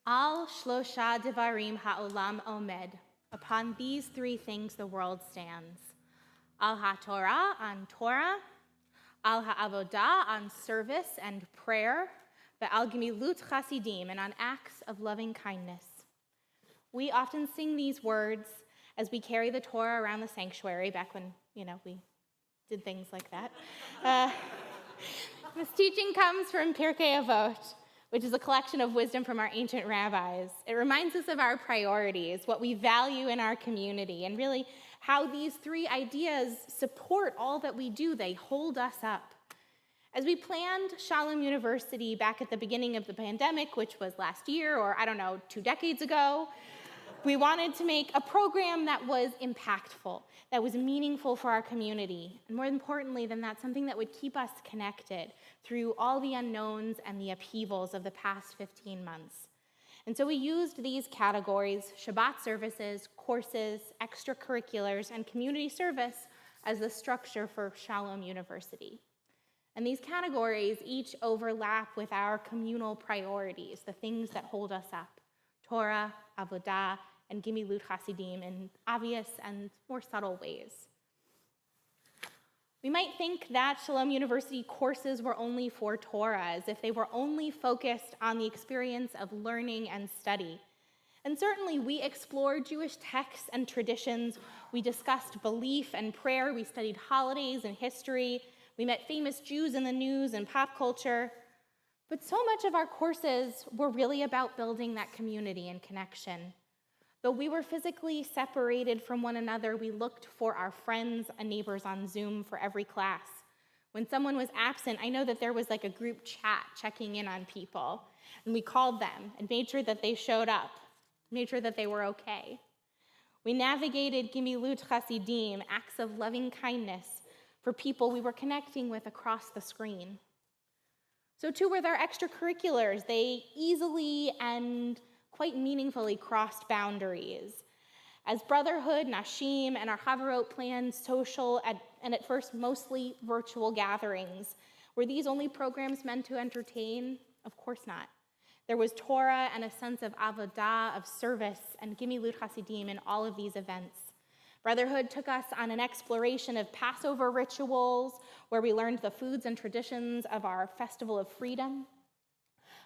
Al shlosha devarim ha'olam omed. Upon these three things the world stands. Al ha'Torah, on Torah. Al ha'avodah, on service and prayer. Ve'al gemilut chasidim, and on acts of loving kindness. We often sing these words as we carry the Torah around the sanctuary, back when, we did things like that. This teaching comes from Pirkei Avot, which is a collection of wisdom from our ancient rabbis. It reminds us of our priorities, what we value in our community, and really how these three ideas support all that we do. They hold us up. As we planned Shalom University back at the beginning of the pandemic, which was last year, or 2 decades ago, we wanted to make a program that was impactful, that was meaningful for our community, and more importantly than that, something that would keep us connected through all the unknowns and the upheavals of the past 15 months. And so we used these categories, Shabbat Services, courses, extracurriculars, and community service, as the structure for Shalom University. And these categories each overlap with our communal priorities, the things that hold us up: Torah, Avodah, and Gemilut Hasidim in obvious and more subtle ways. We might think that Shalom University courses were only for Torah, as if they were only focused on the experience of learning and study. And certainly we explored Jewish texts and traditions. We discussed belief and prayer. We studied holidays and history. We met famous Jews in the news and pop culture. But so much of our courses were really about building that community and connection. Though we were physically separated from one another, we looked for our friends and neighbors on Zoom for every class. When someone was absent, I know that there was like a group chat checking in on people, and we called them and made sure that they showed up, made sure that they were okay. We navigated Gemilut Chasidim, acts of loving kindness, for people we were connecting with across the screen. So too with our extracurriculars. They easily and quite meaningfully crossed boundaries. As Brotherhood, Nashim, and our Havarot planned social and at first mostly virtual gatherings, were these only programs meant to entertain? Of course not. There was Torah and a sense of avodah, of service, and Gemilut Hasidim in all of these events. Brotherhood took us on an exploration of Passover rituals, where we learned the foods and traditions of our Festival of Freedom.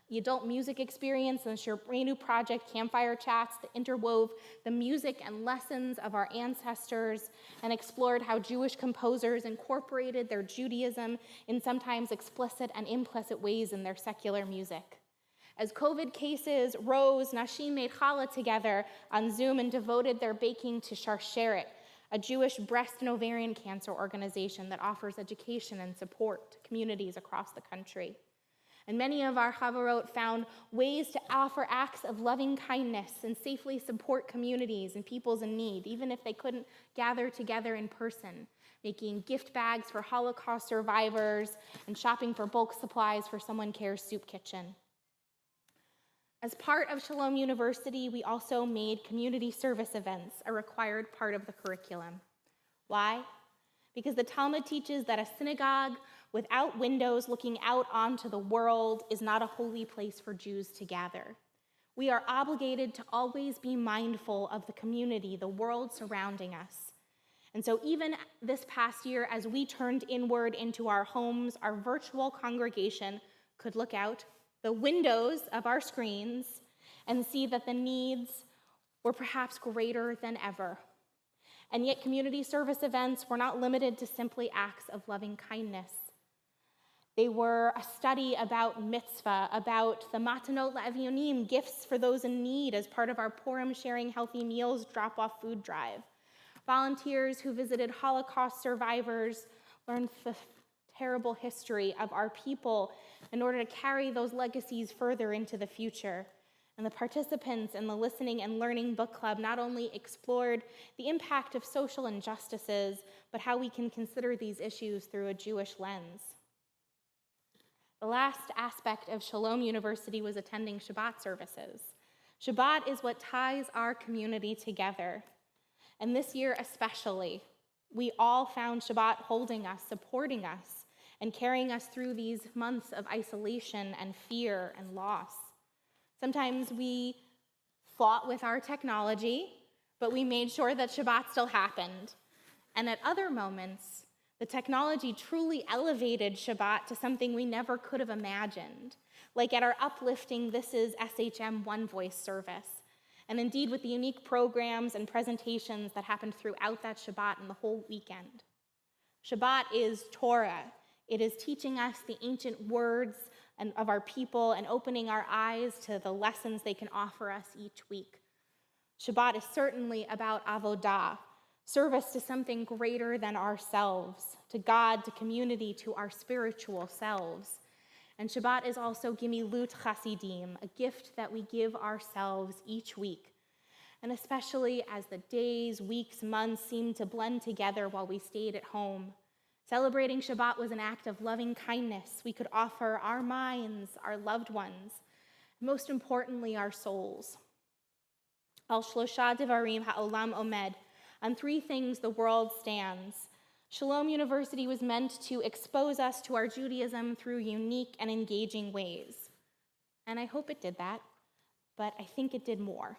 The adult music experience and the Shirenu Project campfire chats that interwove the music and lessons of our ancestors and explored how Jewish composers incorporated their Judaism in sometimes explicit and implicit ways in their secular music. As COVID cases rose, Nashim made challah together on Zoom and devoted their baking to Sharsheret, a Jewish breast and ovarian cancer organization that offers education and support to communities across the country. And many of our Havarot found ways to offer acts of loving kindness and safely support communities and peoples in need, even if they couldn't gather together in person, making gift bags for Holocaust survivors and shopping for bulk supplies for Someone Cares Soup Kitchen. As part of Shalom University, we also made community service events a required part of the curriculum. Why? Because the Talmud teaches that a synagogue without windows looking out onto the world is not a holy place for Jews to gather. We are obligated to always be mindful of the community, the world surrounding us. And so even this past year, as we turned inward into our homes, our virtual congregation could look out the windows of our screens and see that the needs were perhaps greater than ever. And yet community service events were not limited to simply acts of loving kindness. They were a study about mitzvah, about the matanot la'avionim, gifts for those in need as part of our Purim Sharing Healthy Meals drop-off food drive. Volunteers who visited Holocaust survivors learned the terrible history of our people in order to carry those legacies further into the future. And the participants in the Listening and Learning Book Club not only explored the impact of social injustices, but how we can consider these issues through a Jewish lens. The last aspect of Shalom University was attending Shabbat services. Shabbat is what ties our community together. And this year especially, we all found Shabbat holding us, supporting us, and carrying us through these months of isolation and fear and loss. Sometimes we fought with our technology, but we made sure that Shabbat still happened. And at other moments, the technology truly elevated Shabbat to something we never could have imagined, like at our uplifting This Is SHM One Voice service, and indeed with the unique programs and presentations that happened throughout that Shabbat and the whole weekend. Shabbat is Torah. It is teaching us the ancient words of our people and opening our eyes to the lessons they can offer us each week. Shabbat is certainly about avodah, service to something greater than ourselves, to God, to community, to our spiritual selves. And Shabbat is also gimilut chasidim, a gift that we give ourselves each week. And especially as the days, weeks, months seemed to blend together while we stayed at home. Celebrating Shabbat was an act of loving kindness we could offer our minds, our loved ones, most importantly, our souls. Al shlosha devarim ha'olam omed. On three things the world stands. Shalom University was meant to expose us to our Judaism through unique and engaging ways. And I hope it did that, but I think it did more.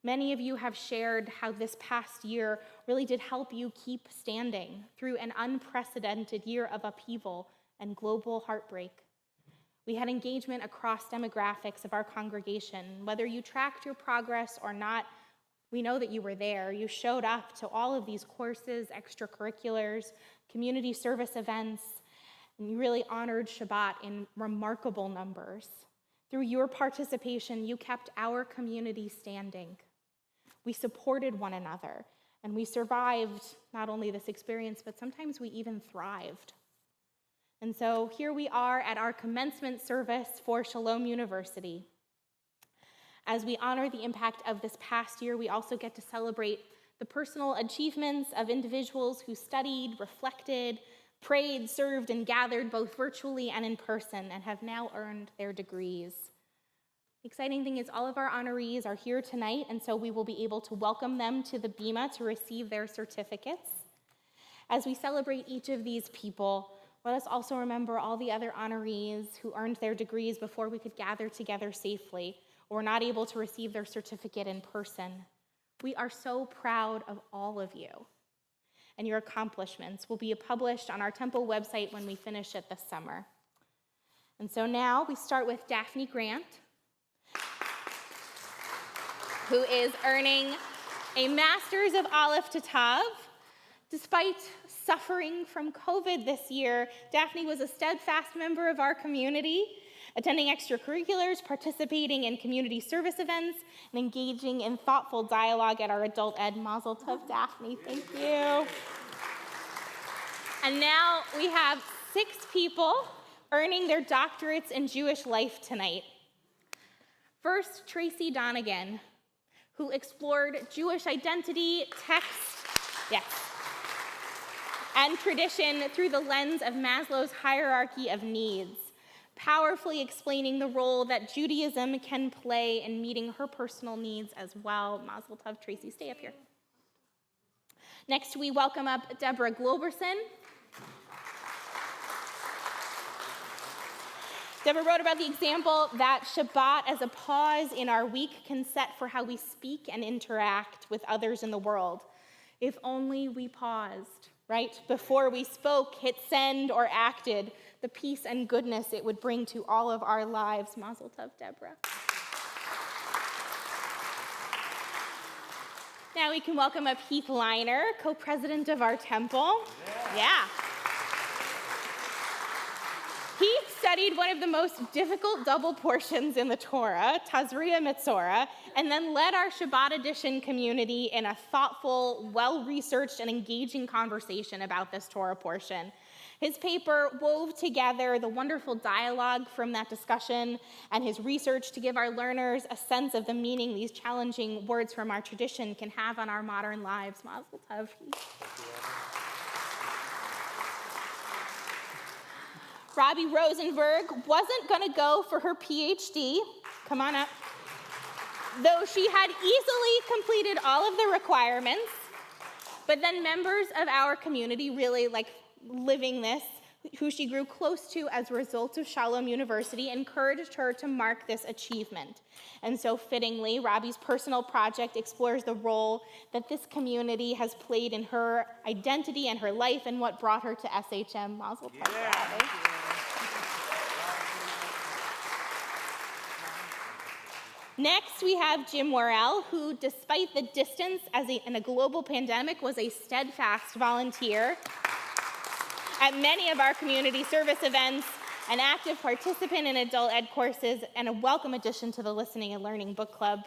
Many of you have shared how this past year really did help you keep standing through an unprecedented year of upheaval and global heartbreak. We had engagement across demographics of our congregation. Whether you tracked your progress or not, we know that you were there. You showed up to all of these courses, extracurriculars, community service events, and you really honored Shabbat in remarkable numbers. Through your participation, you kept our community standing. We supported one another, and we survived not only this experience, but sometimes we even thrived. And so here we are at our commencement service for Shalom University. As we honor the impact of this past year, we also get to celebrate the personal achievements of individuals who studied, reflected, prayed, served, and gathered both virtually and in person, and have now earned their degrees. The exciting thing is all of our honorees are here tonight, and so we will be able to welcome them to the Bima to receive their certificates. As we celebrate each of these people, let us also remember all the other honorees who earned their degrees before we could gather together safely, or were not able to receive their certificate in person. We are so proud of all of you, and your accomplishments will be published on our temple website when we finish it this summer. And so now we start with Daphne Grant, who is earning a Master's of Aleph to Tav. Despite suffering from COVID this year, Daphne was a steadfast member of our community, attending extracurriculars, participating in community service events, and engaging in thoughtful dialogue at our adult ed. Mazel Tov, Daphne, thank you. And now we have 6 people earning their doctorates in Jewish life tonight. First, Tracy Donegan, who explored Jewish identity, text, and tradition through the lens of Maslow's hierarchy of needs, powerfully explaining the role that Judaism can play in meeting her personal needs as well. Mazel Tov, Tracy, stay up here. Next, we welcome up Deborah Globerson. Deborah wrote about the example that Shabbat as a pause in our week can set for how we speak and interact with others in the world. If only we paused, right, before we spoke, hit send, or acted, the peace and goodness it would bring to all of our lives. Mazel Tov, Deborah. Now we can welcome up Heath Leiner, co-president of our temple. Yeah. Heath studied one of the most difficult double portions in the Torah, Tazria Mitzorah, and then led our Shabbat edition community in a thoughtful, well-researched, and engaging conversation about this Torah portion. His paper wove together the wonderful dialogue from that discussion and his research to give our learners a sense of the meaning these challenging words from our tradition can have on our modern lives. Mazel Tov. Rabbi Rosenberg wasn't going to go for her PhD. Come on up. Though she had easily completed all of the requirements, but then members of our community really living this, who she grew close to as a result of Shalom University, encouraged her to mark this achievement. And so fittingly, Rabbi's personal project explores the role that this community has played in her identity and her life and what brought her to SHM. Mazel tov, Rabbi. Next, we have Jim Worrell, who, despite the distance in a global pandemic, was a steadfast volunteer at many of our community service events, an active participant in adult ed courses, and a welcome addition to the Listening and Learning Book Club.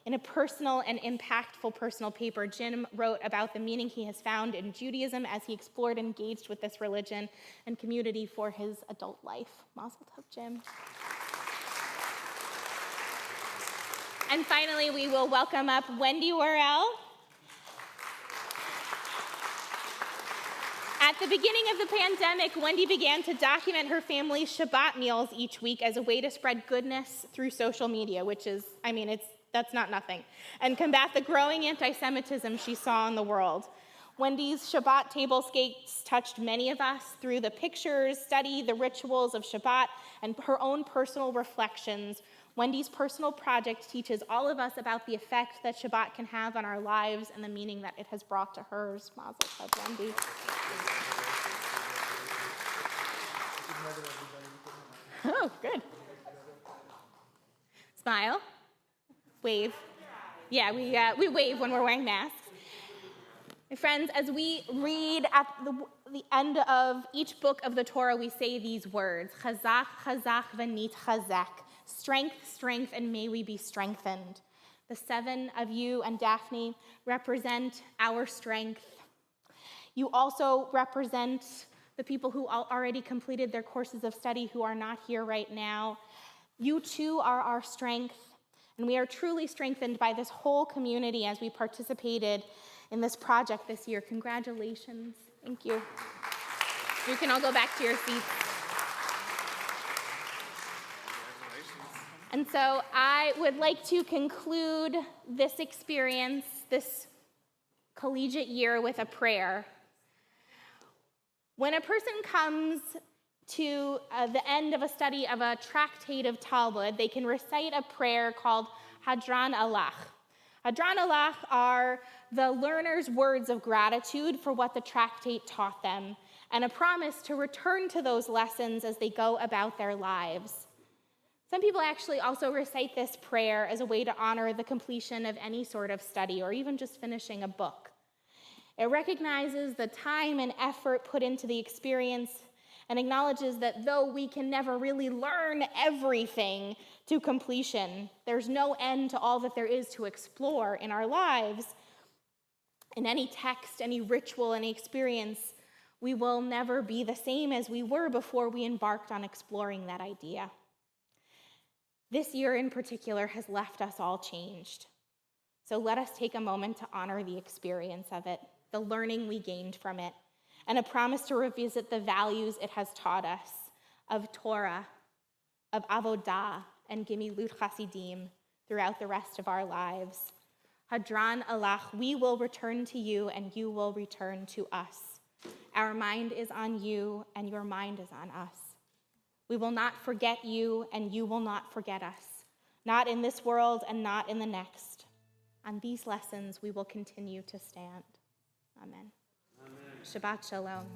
In a personal and impactful personal paper, Jim wrote about the meaning he has found in Judaism as he explored and engaged with this religion and community for his adult life. Mazel tov, Jim. And finally, we will welcome up Wendy Worrell. At the beginning of the pandemic, Wendy began to document her family's Shabbat meals each week as a way to spread goodness through social media, which is, that's not nothing, and combat the growing anti-Semitism she saw in the world. Wendy's Shabbat tablescapes touched many of us through the pictures, study, the rituals of Shabbat, and her own personal reflections. Wendy's personal project teaches all of us about the effect that Shabbat can have on our lives and the meaning that it has brought to hers. Mazel tov, Wendy. Oh, good. Smile. Wave. Yeah, we wave when we're wearing masks. My friends, as we read at the end of each book of the Torah, we say these words, Chazak, Chazak, v'nit chazak. Strength, strength, and may we be strengthened. The seven of you and Daphne represent our strength. You also represent the people who already completed their courses of study who are not here right now. You too are our strength, and we are truly strengthened by this whole community as we participated in this project this year. Congratulations. Thank you. You can all go back to your seats. And so I would like to conclude this experience, this collegiate year, with a prayer. When a person comes to the end of a study of a tractate of Talmud, they can recite a prayer called Hadran Alach. Hadran Alach are the learner's words of gratitude for what the tractate taught them, and a promise to return to those lessons as they go about their lives. Some people actually also recite this prayer as a way to honor the completion of any sort of study or even just finishing a book. It recognizes the time and effort put into the experience and acknowledges that though we can never really learn everything to completion, there's no end to all that there is to explore in our lives. In any text, any ritual, any experience, we will never be the same as we were before we embarked on exploring that idea. This year in particular has left us all changed. So let us take a moment to honor the experience of it, the learning we gained from it, and a promise to revisit the values it has taught us of Torah, of avodah, and gimilut chasidim throughout the rest of our lives. Hadran Alach, we will return to you and you will return to us. Our mind is on you and your mind is on us. We will not forget you, and you will not forget us, not in this world and not in the next. On these lessons, we will continue to stand. Amen. Amen. Shabbat Shalom.